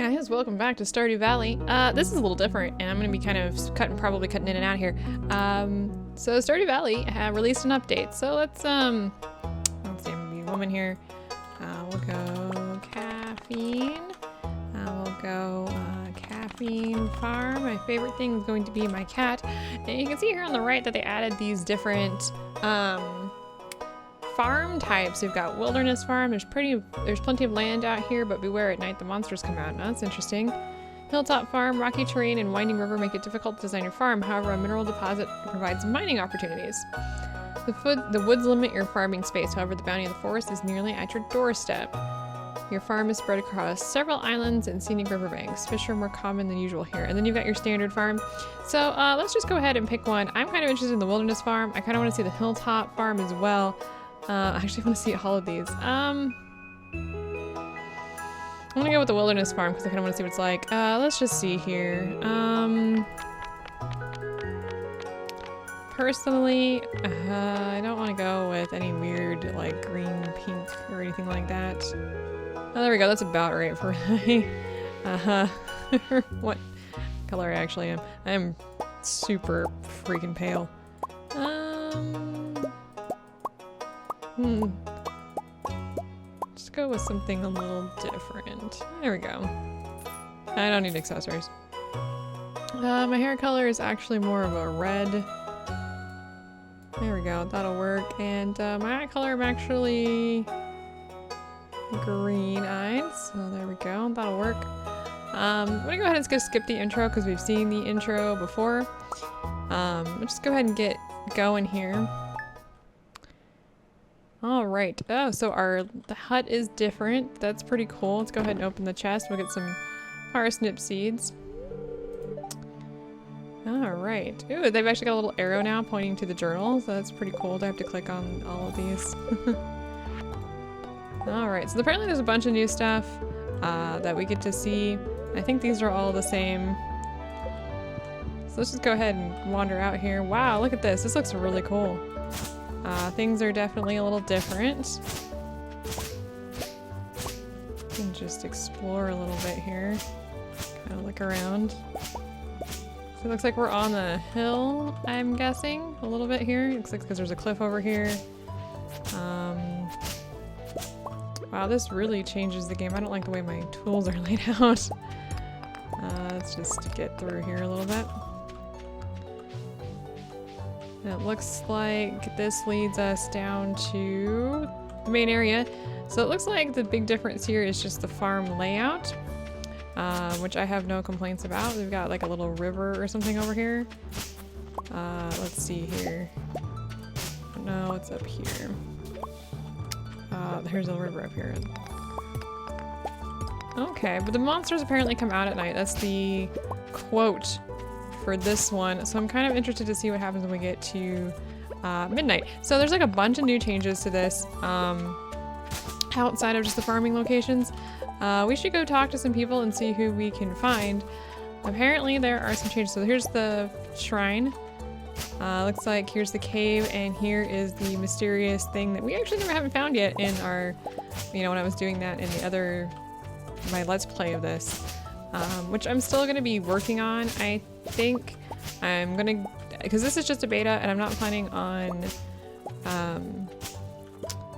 Guys, welcome back to Stardew Valley. This is a little different, and I'm going to be kind of probably cutting in and out here. So Stardew Valley released an update. So let's see, I'm gonna be a woman here. We'll go caffeine. We'll go caffeine farm. My favorite thing is going to be my cat. And you can see here on the right that they added these different farm types. We've got wilderness farm. There's plenty of land out here, but beware at night the monsters come out. Now that's interesting. Hilltop farm, rocky terrain and winding river make it difficult to design your farm. However, a mineral deposit provides mining opportunities. The woods limit your farming space. However, the bounty of the forest is nearly at your doorstep. Your farm is spread across several islands and scenic riverbanks. Fish are more common than usual here. And then you've got your standard farm. So let's just go ahead and pick one. I'm kind of interested in the wilderness farm. I kind of want to see the hilltop farm as well. I actually want to see all of these. I'm gonna go with the wilderness farm because I kind of want to see what it's like. Let's just see here. Personally, I don't want to go with any weird like green, pink, or anything like that. Oh, there we go. That's about right for me. What color I actually am. I am super freaking pale. Just go with something a little different. There we go. I don't need accessories. My hair color is actually more of a red. There we go, that'll work. And my eye color, I'm actually green eyed. So there we go, that'll work. I'm gonna go ahead and skip the intro because we've seen the intro before. Let's just go ahead and get going here. All right. Oh, so the hut is different. That's pretty cool. Let's go ahead and open the chest. We'll get some parsnip seeds. All right. Ooh, they've actually got a little arrow now pointing to the journal, so that's pretty cool. Do I have to click on all of these? All right. So apparently there's a bunch of new stuff that we get to see. I think these are all the same. So let's just go ahead and wander out here. Wow, look at this. This looks really cool. Things are definitely a little different. And just explore a little bit here. Kind of look around. So it looks like we're on the hill, I'm guessing, a little bit here. It looks like because there's a cliff over here. Wow, this really changes the game. I don't like the way my tools are laid out. Let's just get through here a little bit. And it looks like this leads us down to the main area. So it looks like the big difference here is just the farm layout, which I have no complaints about. We've got like a little river or something over here. Let's see here. No, it's up here. There's a river up here. Okay, but the monsters apparently come out at night. That's the quote for this one, so I'm kind of interested to see what happens when we get to midnight. So there's like a bunch of new changes to this outside of just the farming locations. We should go talk to some people and see who we can find. Apparently there are some changes. So here's the shrine. Looks like here's the cave, and here is the mysterious thing that we actually haven't found yet in our, when I was doing that in my Let's Play of this. Which I'm still going to be working on. I think I'm going to, because this is just a beta and I'm not planning on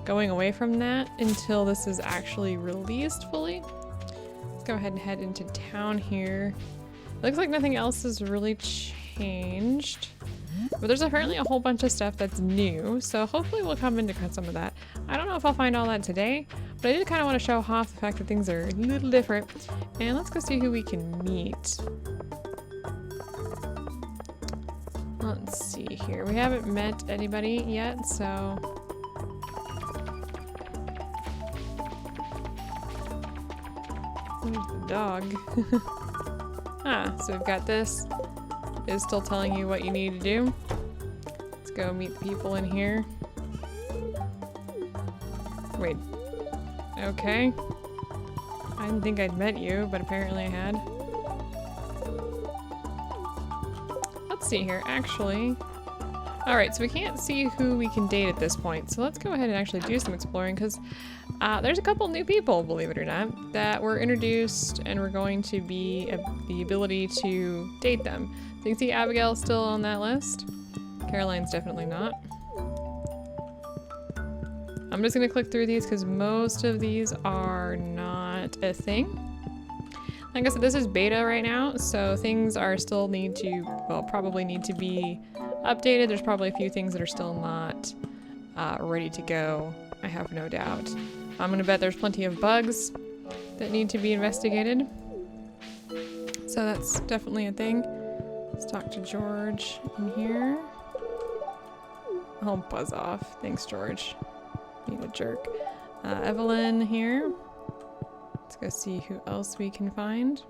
going away from that until this is actually released fully. Let's go ahead and head into town here. Looks like nothing else has really changed, but there's apparently a whole bunch of stuff that's new, so hopefully we'll come into some of that. I don't know if I'll find all that today, but I did kind of want to show off the fact that things are a little different. And let's go see who we can meet. Let's see here. We haven't met anybody yet, so... There's the dog. So we've got this. It is still telling you what you need to do. Let's go meet the people in here. Wait. Okay. I didn't think I'd met you, but apparently I had. Let's see here. Actually, Alright, so we can't see who we can date at this point, so let's go ahead and actually do some exploring, because there's a couple new people, believe it or not, that were introduced, and we're going to be the ability to date them. So you can see Abigail's still on that list. Caroline's definitely not. I'm just going to click through these because most of these are not a thing. Like I said, this is beta right now, so things are still probably need to be updated. There's probably a few things that are still not ready to go, I have no doubt. I'm gonna bet there's plenty of bugs that need to be investigated. So that's definitely a thing. Let's talk to George in here. I'll buzz off. Thanks, George. Being a jerk. Evelyn here. Let's go see who else we can find.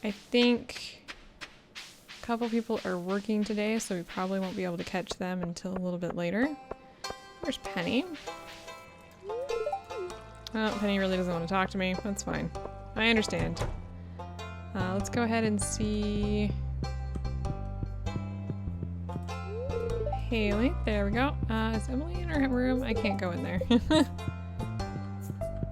I think a couple people are working today, so we probably won't be able to catch them until a little bit later. Where's Penny? Oh, Penny really doesn't want to talk to me. That's fine. I understand. Let's go ahead and see Haley. There we go. Is Emily in her room? I can't go in there.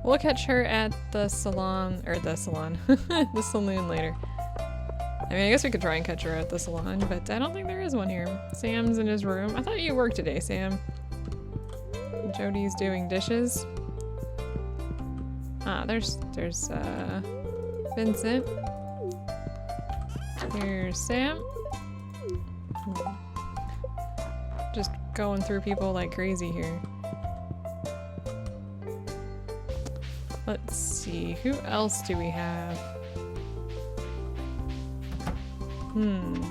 We'll catch her at the salon, or the saloon later. I mean, I guess we could try and catch her at the salon, but I don't think there is one here. Sam's in his room. I thought you worked today, Sam. Jody's doing dishes. There's Vincent. Here's Sam. Just going through people like crazy here. Let's see, who else do we have? I'm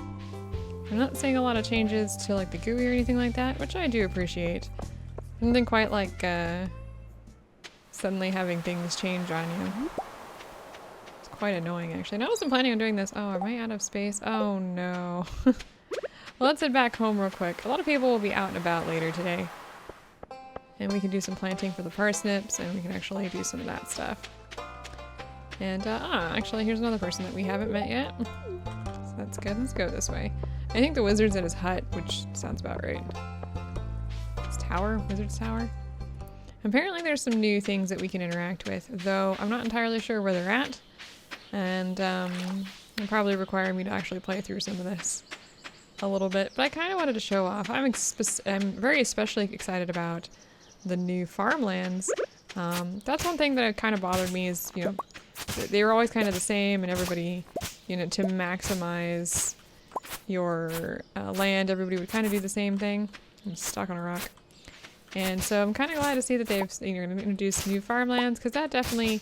not seeing a lot of changes to like the GUI or anything like that, which I do appreciate. Nothing quite like suddenly having things change on you. It's quite annoying actually. And I wasn't planning on doing this. Oh, am I out of space? Oh no. Well, let's head back home real quick. A lot of people will be out and about later today. And we can do some planting for the parsnips, and we can actually do some of that stuff. And, actually, here's another person that we haven't met yet. So that's good. Let's go this way. I think the wizard's at his hut, which sounds about right. His tower? Wizard's tower? Apparently there's some new things that we can interact with, though I'm not entirely sure where they're at. And, it'll probably require me to actually play through some of this a little bit. But I kind of wanted to show off. I'm very especially excited about the new Farmlands. That's one thing that kind of bothered me is, you know, they were always kind of the same, and everybody, you know, to maximize your land, everybody would kind of do the same thing. I'm stuck on a rock. And so I'm kind of glad to see that they've, you know, introduced new Farmlands, because that definitely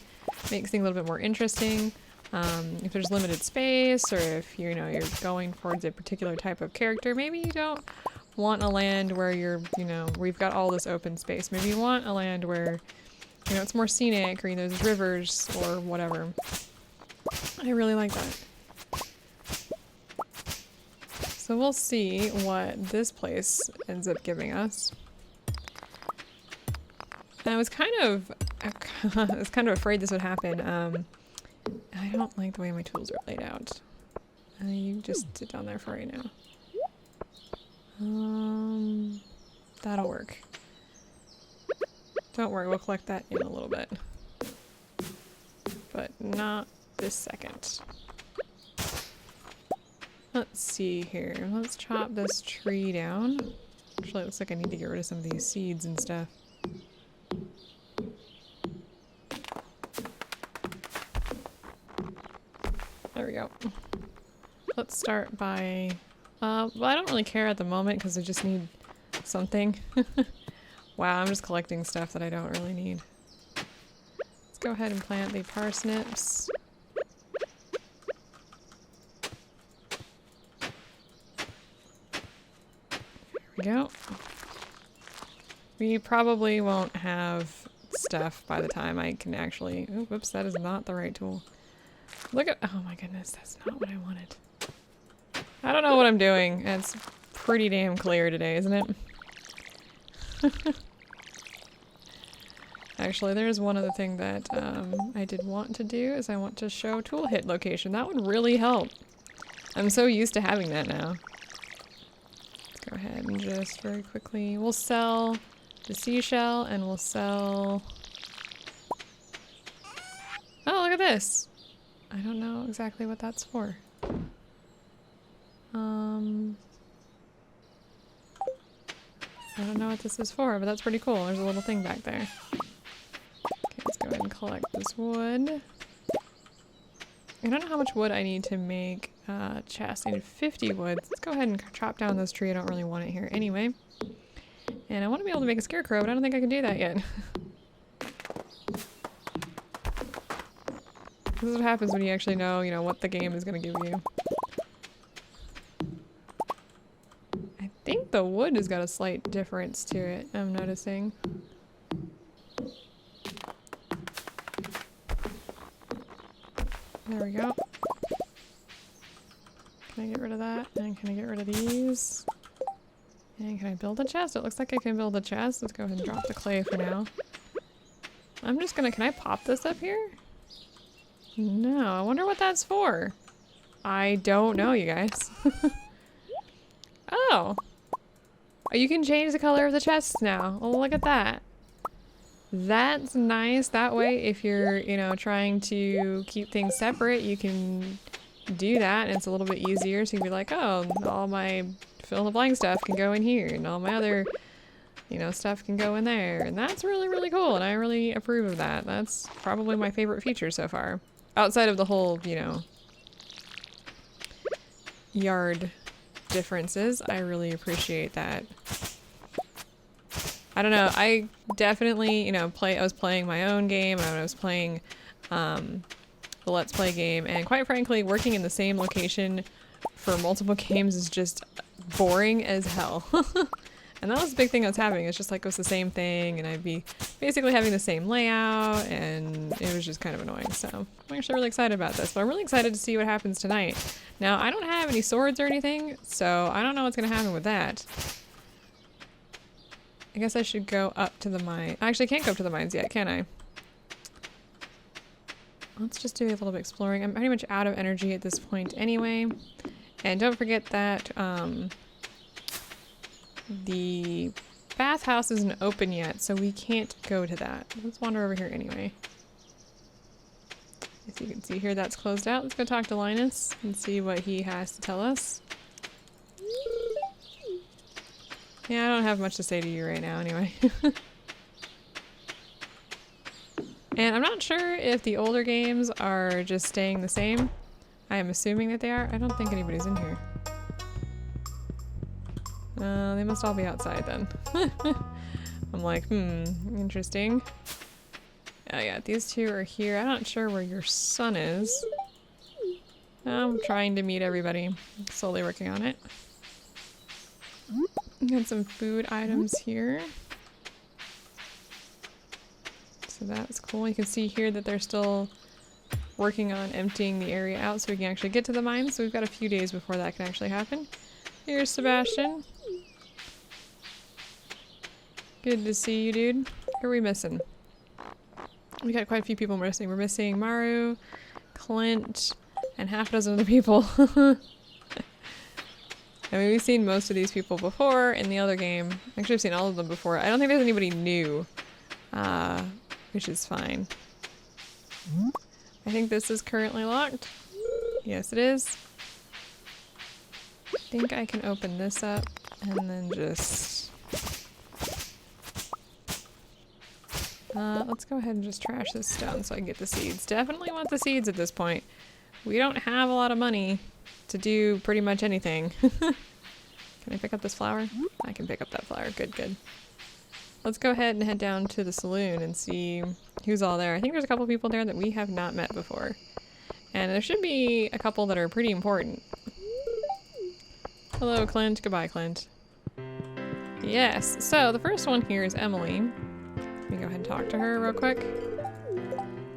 makes things a little bit more interesting. If there's limited space, or if you're going towards a particular type of character, maybe you don't want a land where you're, where you've got all this open space. Maybe you want a land where, it's more scenic, or there's rivers or whatever. I really like that. So we'll see what this place ends up giving us. And I was kind of afraid this would happen. I don't like the way my tools are laid out. You just sit down there for right now. That'll work. Don't worry, we'll collect that in a little bit. But not this second. Let's see here. Let's chop this tree down. Actually, it looks like I need to get rid of some of these seeds and stuff. There we go. Let's start by... well, I don't really care at the moment because I just need something. Wow, I'm just collecting stuff that I don't really need. Let's go ahead and plant the parsnips. There we go. We probably won't have stuff by the time I can actually... Oh, whoops, that is not the right tool. Look at... Oh my goodness, that's not what I wanted. I don't know what I'm doing. It's pretty damn clear today, isn't it? Actually, there's one other thing that I did want to do, is I want to show tool hit location. That would really help. I'm so used to having that now. go ahead and just very quickly, we'll sell the seashell and we'll sell... Oh, look at this! I don't know exactly what that's for. I don't know what this is for, but that's pretty cool. There's a little thing back there. Okay, let's go ahead and collect this wood. I don't know how much wood I need to make a chest. I need 50 wood. Let's go ahead and chop down this tree. I don't really want it here anyway. And I want to be able to make a scarecrow, but I don't think I can do that yet. This is what happens when you actually know, you know, what the game is going to give you. I think the wood has got a slight difference to it, I'm noticing. There we go. Can I get rid of that? And can I get rid of these? And can I build a chest? It looks like I can build a chest. Let's go ahead and drop the clay for now. I'm just gonna, can I pop this up here? No, I wonder what that's for. I don't know, you guys. Oh. Oh, you can change the color of the chests now. Oh, look at that. That's nice. That way, if you're, you know, trying to keep things separate, you can do that. And it's a little bit easier. So you can be like, oh, all my fill in the blank stuff can go in here. And all my other, you know, stuff can go in there. And that's really, really cool. And I really approve of that. That's probably my favorite feature so far. Outside of the whole, you know, yard differences, I really appreciate that. I don't know, I definitely, you know, I was playing my own game, and I was playing the Let's Play game, and quite frankly, working in the same location for multiple games is just boring as hell. And that was the big thing I was having. It's just like it was the same thing, and I'd be basically having the same layout, and it was just kind of annoying. So I'm actually really excited about this, but I'm really excited to see what happens tonight. Now, I don't have any swords or anything, so I don't know what's going to happen with that. I guess I should go up to the mine. I actually can't go up to the mines yet, can I? Let's just do a little bit exploring. I'm pretty much out of energy at this point anyway. And don't forget that the bathhouse isn't open yet, so we can't go to that. Let's wander over here anyway. As you can see here, that's closed out. Let's go talk to Linus and see what he has to tell us. Yeah, I don't have much to say to you right now anyway. And I'm not sure if the older games are just staying the same. I am assuming that they are. I don't think anybody's in here. They must all be outside then. I'm like, interesting. Oh yeah, these two are here. I'm not sure where your son is. I'm trying to meet everybody. I'm slowly working on it. Got some food items here. So that's cool. You can see here that they're still working on emptying the area out so we can actually get to the mines. So we've got a few days before that can actually happen. Here's Sebastian. Good to see you, dude. Who are we missing? We got quite a few people missing. We're missing Maru, Clint, and half a dozen other people. I mean, we've seen most of these people before in the other game. Actually, I've seen all of them before. I don't think there's anybody new, which is fine. I think this is currently locked. Yes, it is. I think I can open this up and then just... let's go ahead and just trash this stone so I can get the seeds. Definitely want the seeds at this point. We don't have a lot of money to do pretty much anything. Can I pick up this flower? I can pick up that flower. Good, good. Let's go ahead and head down to the saloon and see who's all there. I think there's a couple people there that we have not met before. And there should be a couple that are pretty important. Hello, Clint. Goodbye, Clint. Yes, so the first one here is Emily. Let me go ahead and talk to her real quick.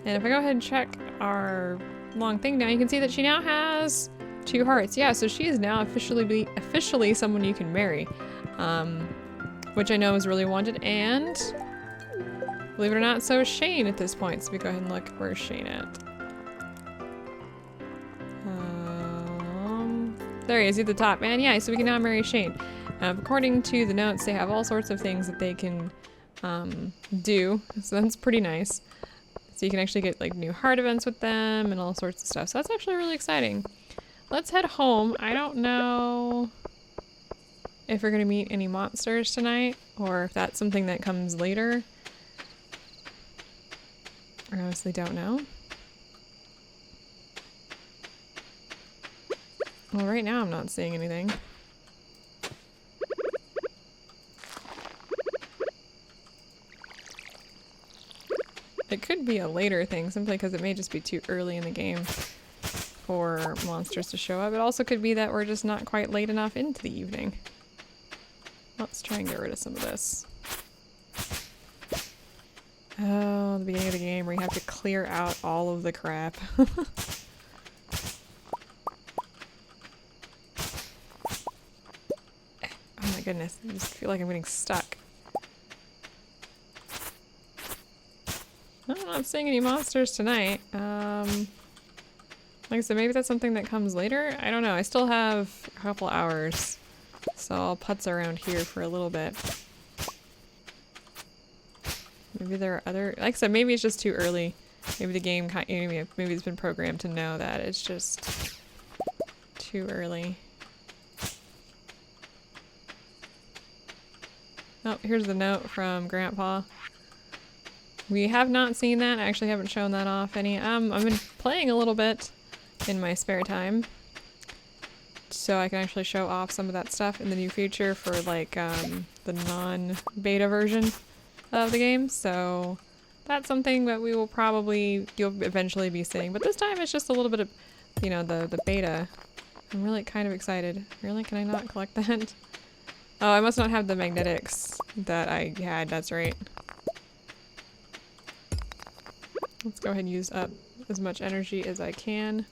And if I go ahead and check our long thing now, you can see that she now has 2 hearts. Yeah, so she is now officially someone you can marry. Which I know is really wanted, and believe it or not, so is Shane at this point. So we go ahead and look, where's Shane at? There he is at the top, man. Yeah, so we can now marry Shane. According to the notes, they have all sorts of things that they can do, so that's pretty nice. So you can actually get like new heart events with them and all sorts of stuff. So that's actually really exciting. Let's head home. I don't know if we're gonna meet any monsters tonight or if that's something that comes later. I honestly don't know. Well, right now I'm not seeing anything. It could be a later thing, simply because it may just be too early in the game for monsters to show up. It also could be that we're just not quite late enough into the evening. Let's try and get rid of some of this. Oh, the beginning of the game where you have to clear out all of the crap. Oh my goodness, I just feel like I'm getting stuck. I'm not seeing any monsters tonight. Like I said, maybe that's something that comes later? I don't know. I still have a couple hours, so I'll putz around here for a little bit. Maybe there are other... Like I said, maybe it's just too early. Maybe the game... Maybe it's been programmed to know that it's just too early. Oh, here's the note from Grandpa. We have not seen that. I actually haven't shown that off any. I've been playing a little bit in my spare time, so I can actually show off some of that stuff in the new future for like the non-beta version of the game. So that's something that we will probably you'll eventually be seeing. But this time it's just a little bit of, you know, the beta. I'm really kind of excited. Really, can I not collect that? Oh, I must not have the magnetics that I had. That's right. Let's go ahead and use up as much energy as I can.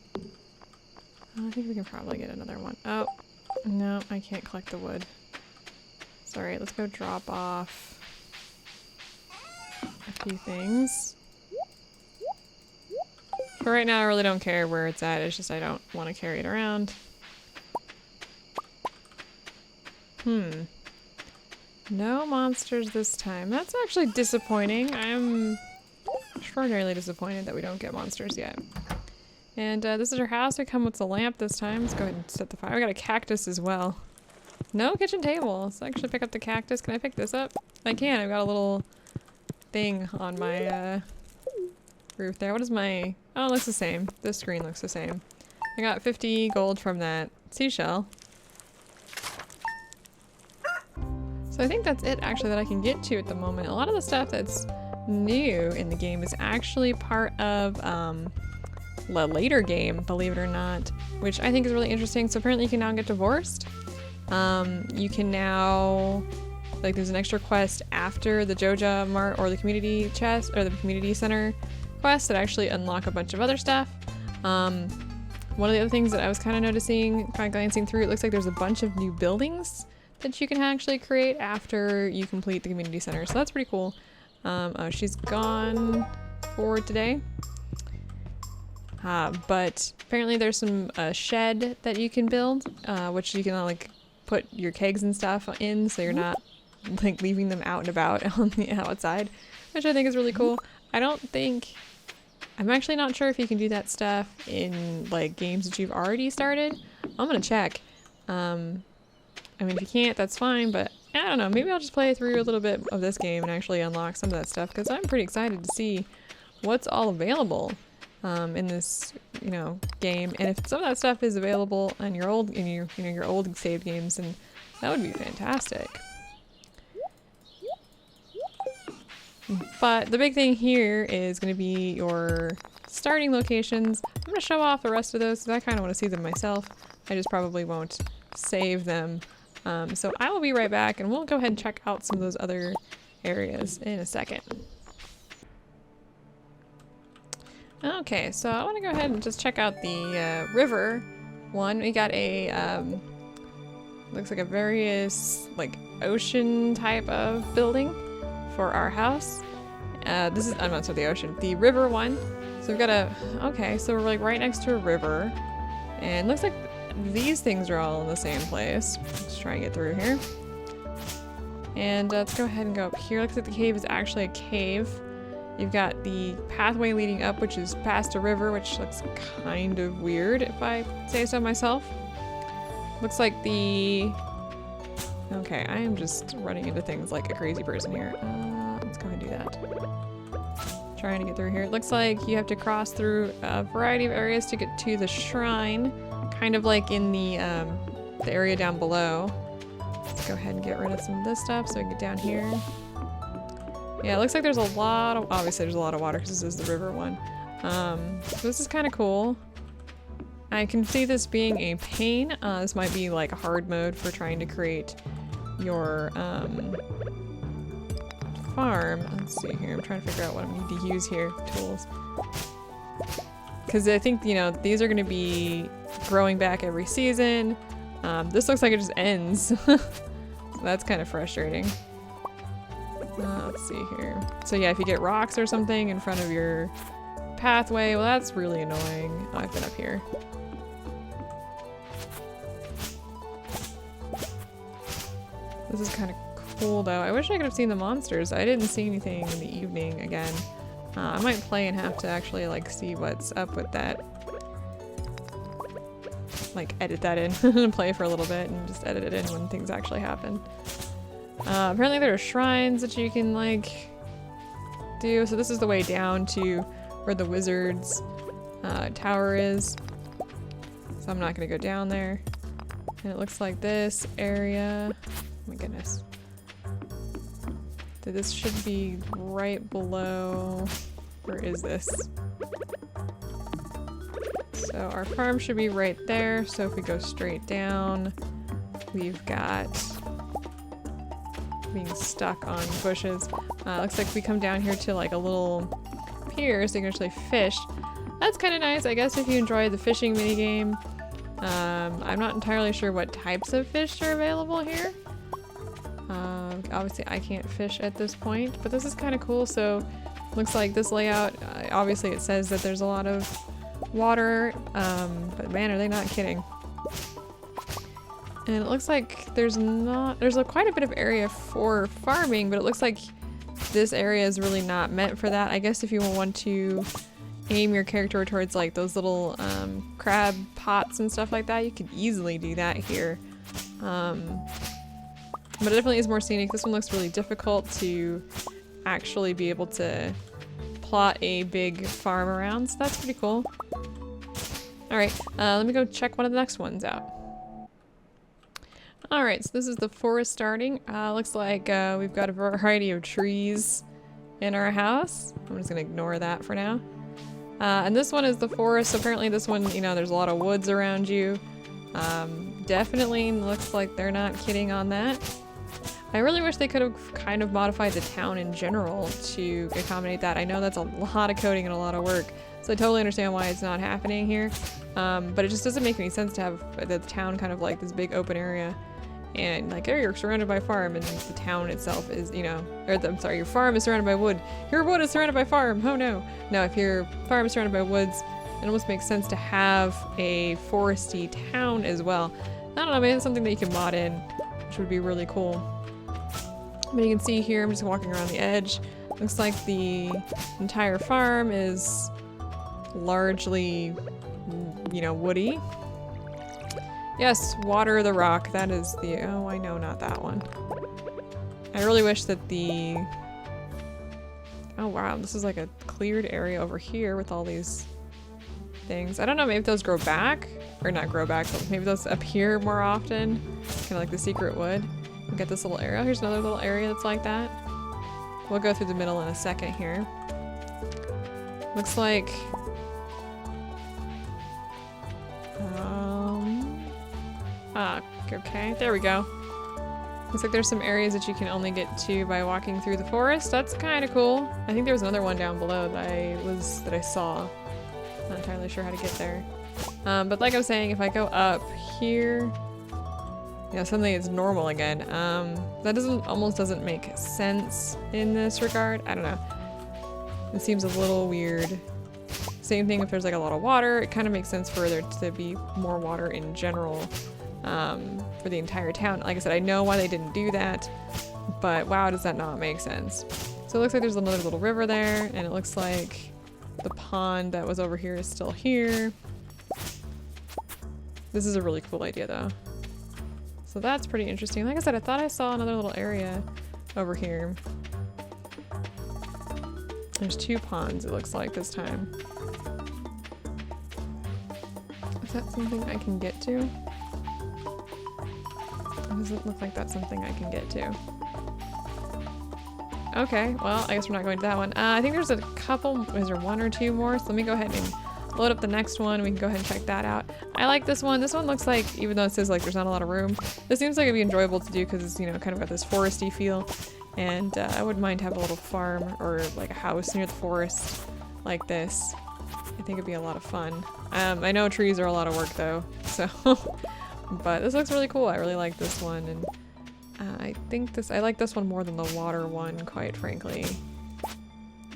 I think we can probably get another one. Oh, no, I can't collect the wood. Sorry, let's go drop off a few things. For right now, I really don't care where it's at. It's just I don't want to carry it around. No monsters this time. That's actually disappointing. I'm extraordinarily disappointed that we don't get monsters yet. And this is our house. We come with the lamp this time. Let's go ahead and set the fire. We got a cactus as well. No kitchen table. Let's actually pick up the cactus. Can I pick this up? I can. I've got a little thing on my roof there. What is my... Oh, it looks the same. This screen looks the same. I got 50 gold from that seashell. So I think that's it actually that I can get to at the moment. A lot of the stuff that's new in the game is actually part of the later game, believe it or not, which I think is really interesting. So apparently you can now get divorced. You can now, like, there's an extra quest after the Joja Mart or the community chest or the community center quest that actually unlock a bunch of other stuff. One of the other things that I was kind of noticing, kind of glancing through, it looks like there's a bunch of new buildings that you can actually create after you complete the community center. So that's pretty cool. Oh, she's gone for today. But apparently there's some shed that you can build, which you can like put your kegs and stuff in, so you're not like leaving them out and about on the outside, which I think is really cool. I'm actually not sure if you can do that stuff in like games that you've already started. I'm gonna check. I mean, if you can't, that's fine, but I don't know, maybe I'll just play through a little bit of this game and actually unlock some of that stuff, because I'm pretty excited to see what's all available in this, you know, game. And if some of that stuff is available in your old, your old saved games, then that would be fantastic. But the big thing here is going to be your starting locations. I'm going to show off the rest of those because I kind of want to see them myself. I just probably won't save them. So I will be right back and we'll go ahead and check out some of those other areas in a second. Okay, so I want to go ahead and just check out the river one. We got a, looks like a various like ocean type of building for our house. This is, I'm not sorry, the ocean, the river one. So we've got a, okay, so we're like right next to a river, and looks like these things are all in the same place. Let's try and get through here. And let's go ahead and go up here. Looks like the cave is actually a cave. You've got the pathway leading up, which is past a river, which looks kind of weird, if I say so myself. Looks like the... Okay, I am just running into things like a crazy person here. Let's go ahead and do that. Trying to get through here. It looks like you have to cross through a variety of areas to get to the shrine. Kind of like in the area down below. Let's go ahead and get rid of some of this stuff so we can get down here. Yeah, it looks like there's a lot of... Obviously there's a lot of water because this is the river one. So this is kind of cool. I can see this being a pain. This might be like a hard mode for trying to create your farm. Let's see here. I'm trying to figure out what I need to use here. Tools. Because I think, you know, these are going to be growing back every season. This looks like it just ends. So that's kind of frustrating. Let's see here. So yeah, if you get rocks or something in front of your pathway, well, that's really annoying. Oh, I've been up here. This is kind of cool though. I wish I could have seen the monsters. I didn't see anything in the evening again. I might play and have to actually like see what's up with that. Like edit that in and play for a little bit and just edit it in when things actually happen. Apparently there are shrines that you can like do. So this is the way down to where the wizard's tower is. So I'm not gonna go down there. And it looks like this area. Oh my goodness. So this should be right below. Where is this? So our farm should be right there. So if we go straight down, we've got being stuck on bushes. Looks like we come down here to like a little pier so you can actually fish. That's kind of nice, I guess, if you enjoy the fishing minigame. I'm not entirely sure what types of fish are available here. Obviously I can't fish at this point, but this is kind of cool. So looks like this layout, obviously it says that there's a lot of water, but man, are they not kidding. And it looks like there's quite a bit of area for farming, but it looks like this area is really not meant for that. I guess if you want to aim your character towards like those little crab pots and stuff like that, you could easily do that here. But it definitely is more scenic. This one looks really difficult to actually be able to plot a big farm around, so that's pretty cool. Alright, let me go check one of the next ones out. Alright, so this is the forest starting. Looks like we've got a variety of trees in our house. I'm just gonna ignore that for now. And this one is the forest, so apparently this one, you know, there's a lot of woods around you. Definitely looks like they're not kidding on that. I really wish they could have kind of modified the town in general to accommodate that. I know that's a lot of coding and a lot of work, so I totally understand why it's not happening here. But it just doesn't make any sense to have the town kind of like this big open area. And like, oh, you're surrounded by farm, and the town itself is, you know, or I'm sorry, your farm is surrounded by wood. Your wood is surrounded by farm. Oh no. No, if your farm is surrounded by woods, it almost makes sense to have a foresty town as well. I don't know, maybe it's something that you can mod in, which would be really cool. But you can see here, I'm just walking around the edge. Looks like the entire farm is largely, you know, woody. Yes, water the rock. That is the... Oh, I know, not that one. I really wish that the... Oh, wow. This is like a cleared area over here with all these things. I don't know, maybe those grow back? Or not grow back, but maybe those appear more often. Kind of like the secret wood. We get this little area. Here's another little area that's like that. We'll go through the middle in a second here. Looks like... okay, there we go. Looks like there's some areas that you can only get to by walking through the forest. That's kind of cool. I think there was another one down below that I saw. Not entirely sure how to get there. But like I was saying, if I go up here, you know, suddenly it's normal again. That almost doesn't make sense in this regard. I don't know. It seems a little weird. Same thing if there's like a lot of water. It kind of makes sense for there to be more water in general for the entire town. Like I said, I know why they didn't do that, but wow, does that not make sense. So it looks like there's another little river there, and it looks like the pond that was over here is still here. This is a really cool idea though. So that's pretty interesting. Like I said, I thought I saw another little area over here. There's 2 ponds, it looks like, this time. Is that something I can get to? Or does it look like that's something I can get to? Okay, well, I guess we're not going to that one. I think there's a couple, is there 1 or 2 more? So let me go ahead and load up the next one. We can go ahead and check that out. I like this one. This one looks like, even though it says like there's not a lot of room, this seems like it'd be enjoyable to do because it's, you know, kind of got this foresty feel. And I wouldn't mind having a little farm or like a house near the forest like this. I think it'd be a lot of fun. I know trees are a lot of work though, so but this looks really cool. I really like this one, and I like this one more than the water one, quite frankly.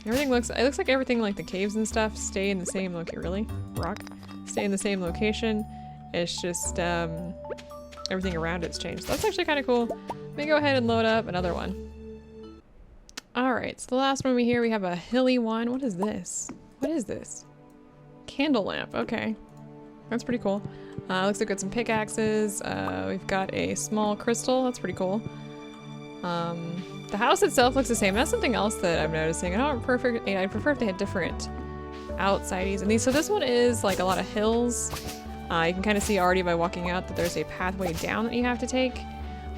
Everything looks, it looks like everything, like the caves and stuff, stay in the same location. Really? Rock? Stay in the same location. It's just everything around it's changed. That's actually kind of cool. Let me go ahead and load up another one. Alright, so the last one we have a hilly one. What is this? What is this? Candle lamp. Okay. That's pretty cool. Looks like we've got some pickaxes. We've got a small crystal. That's pretty cool. The house itself looks the same. That's something else that I'm noticing. I prefer if they had different outsides. And so this one is like a lot of hills. You can kind of see already by walking out that there's a pathway down that you have to take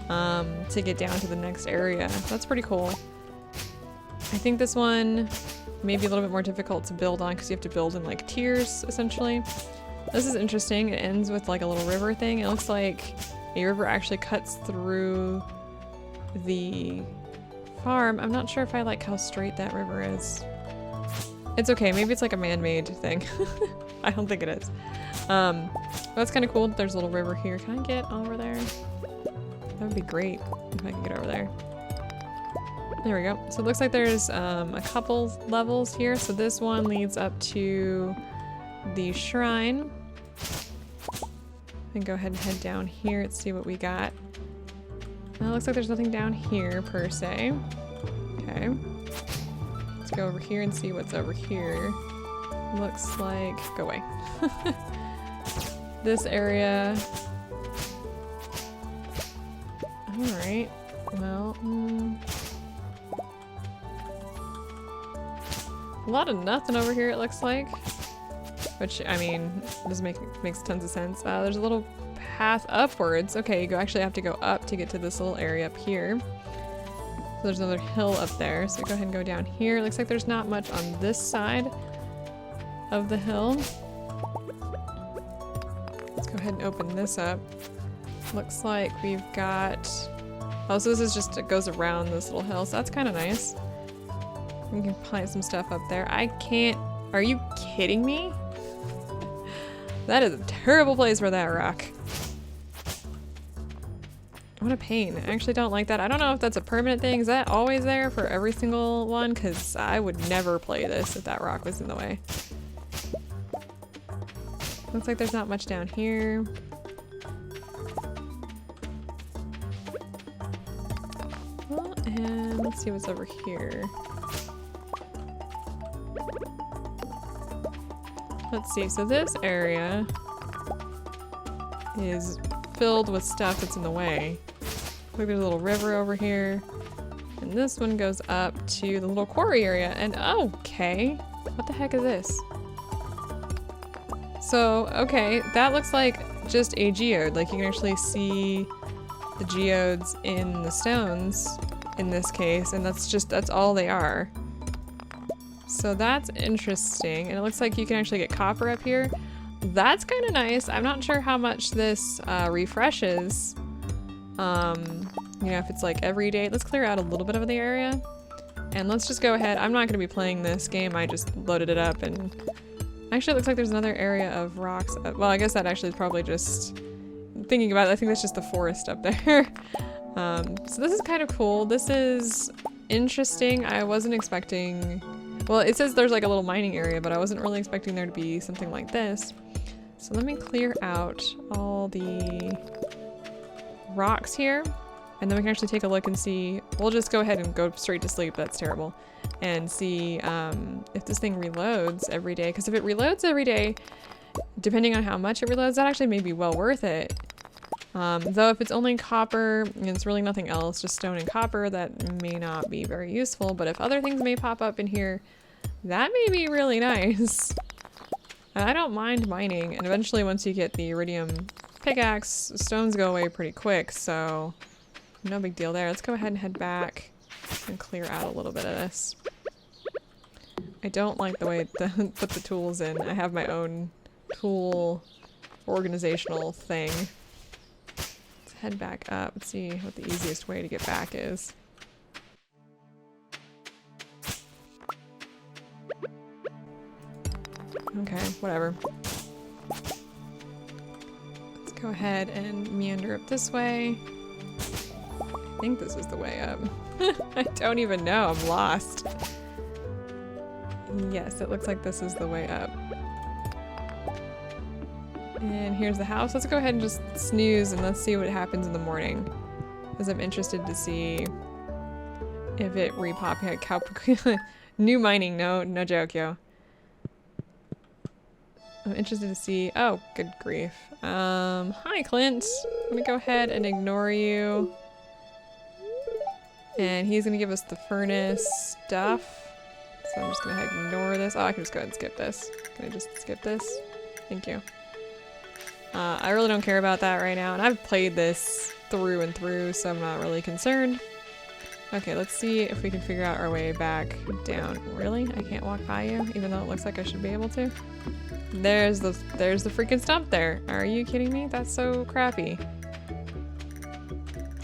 to get down to the next area. That's pretty cool. I think this one may be a little bit more difficult to build on because you have to build in like tiers, essentially. This is interesting. It ends with like a little river thing. It looks like a river actually cuts through the farm. I'm not sure if I like how straight that river is. It's okay. Maybe it's like a man-made thing. I don't think it is. That's kind of cool. There's a little river here. Can I get over there? That would be great if I could get over there. There we go. So it looks like there's a couple levels here. So this one leads up to the shrine. And go ahead and head down here and see what we got. It looks like there's nothing down here per se. Okay. Let's go over here and see what's over here. Looks like... Go away. This area... Alright. Well... A lot of nothing over here, it looks like. Which, I mean, this makes tons of sense. There's a little path upwards. Okay, you actually have to go up to get to this little area up here. So there's another hill up there. So go ahead and go down here. It looks like there's not much on this side of the hill. Let's go ahead and open this up. Looks like we've got... Oh, so this is just, it goes around this little hill. So that's kind of nice. We can plant some stuff up there. I can't... Are you kidding me? That is a terrible place for that rock. What a pain. I actually don't like that. I don't know if that's a permanent thing. Is that always there for every single one? Because I would never play this if that rock was in the way. Looks like there's not much down here. Well, and let's see what's over here. Let's see, so this area is filled with stuff that's in the way. Look, there's a little river over here. And this one goes up to the little quarry area. And okay, what the heck is this? So, okay, that looks like just a geode. Like you can actually see the geodes in the stones in this case. And that's all they are. So that's interesting, and it looks like you can actually get copper up here. That's kind of nice. I'm not sure how much this refreshes. You know, if it's like every day. Let's clear out a little bit of the area. And let's just go ahead. I'm not going to be playing this game. I just loaded it up, and actually it looks like there's another area of rocks. Well, I guess that actually is probably just... Thinking about it, I think that's just the forest up there. So this is kind of cool. This is interesting. I wasn't expecting Well, it says there's like a little mining area, but I wasn't really expecting there to be something like this. So let me clear out all the rocks here, and then we can actually take a look and see. We'll just go ahead and go straight to sleep. That's terrible. And see if this thing reloads every day. Because if it reloads every day, depending on how much it reloads, that actually may be well worth it. Though if it's only copper and it's really nothing else, just stone and copper, that may not be very useful. But if other things may pop up in here, that may be really nice. I don't mind mining, and eventually once you get the iridium pickaxe, stones go away pretty quick, so no big deal there. Let's go ahead and head back and clear out a little bit of this. I don't like the way to put the tools in. I have my own tool organizational thing. Head back up and see what the easiest way to get back is. Okay, whatever. Let's go ahead and meander up this way. I think this is the way up. I don't even know, I'm lost. Yes, it looks like this is the way up. And here's the house. Let's go ahead and just snooze and let's see what happens in the morning. Because I'm interested to see if it repopulates. New mining, no joke, yo. I'm interested to see. Oh, good grief. Hi, Clint. Let me go ahead and ignore you. And he's gonna give us the furnace stuff. So I'm just gonna ignore this. Oh, I can just go ahead and skip this. Can I just skip this? Thank you. I really don't care about that right now, and I've played this through and through, so I'm not really concerned. Okay, let's see if we can figure out our way back down. Really? I can't walk by you, even though it looks like I should be able to? There's the freaking stump there. Are you kidding me? That's so crappy.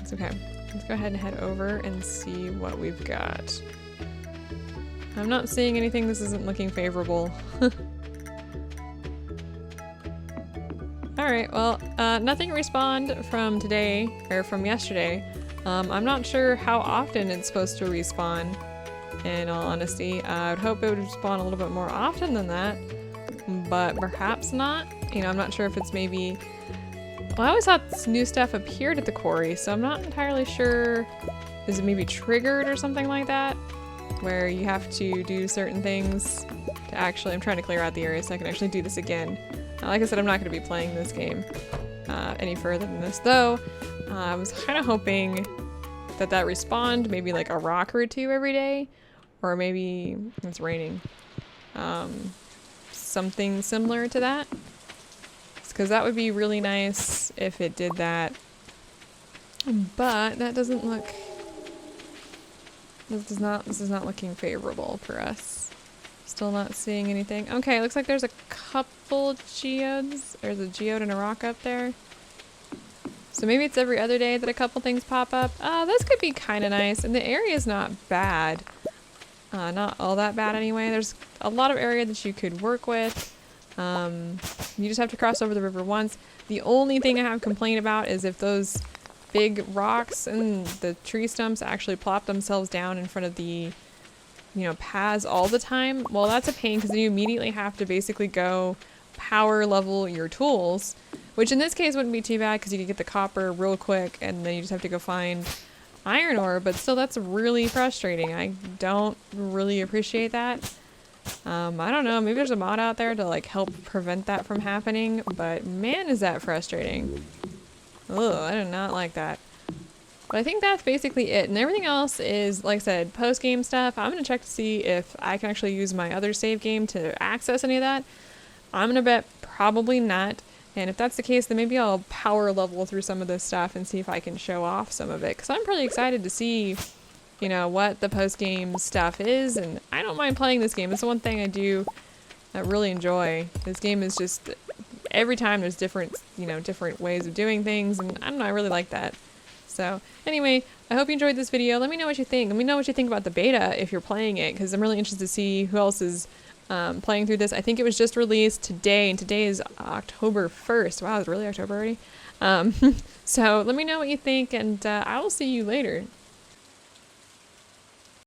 It's okay. Let's go ahead and head over and see what we've got. I'm not seeing anything. This isn't looking favorable. Alright, well, nothing respawned from today, or from yesterday. I'm not sure how often it's supposed to respawn, in all honesty. I would hope it would respawn a little bit more often than that, but perhaps not. You know, I'm not sure if it's maybe... Well, I always thought this new stuff appeared at the quarry, so I'm not entirely sure. Is it maybe triggered or something like that? Where you have to do certain things to actually... I'm trying to clear out the area so I can actually do this again. Like I said, I'm not going to be playing this game any further than this, though. I was kind of hoping that respawned maybe like a rock or two every day, or maybe it's raining. Something similar to that, because that would be really nice if it did that. But that doesn't look. This is not looking favorable for us. Still not seeing anything. Okay, looks like there's a couple geodes. There's a geode and a rock up there. So maybe it's every other day that a couple things pop up. This could be kind of nice. And the area is not bad. Not all that bad anyway. There's a lot of area that you could work with. You just have to cross over the river once. The only thing I have complaint about is if those big rocks and the tree stumps actually plop themselves down in front of the paths all the time. Well, that's a pain because then you immediately have to basically go power level your tools, which in this case wouldn't be too bad because you could get the copper real quick and then you just have to go find iron ore, but still that's really frustrating. I don't really appreciate that. I don't know, maybe there's a mod out there to like help prevent that from happening, but man is that frustrating. Ugh, I do not like that. But I think that's basically it, and everything else is, like I said, post-game stuff. I'm going to check to see if I can actually use my other save game to access any of that. I'm going to bet probably not, and if that's the case, then maybe I'll power level through some of this stuff and see if I can show off some of it, because I'm pretty excited to see, what the post-game stuff is, and I don't mind playing this game. It's the one thing I really enjoy. This game is just, every time there's different ways of doing things, and I don't know, I really like that. So anyway, I hope you enjoyed this video. Let me know what you think. Let me know what you think about the beta if you're playing it, because I'm really interested to see who else is playing through this. I think it was just released today, and today is October 1st. Wow, it's really October already. So let me know what you think, and I will see you later.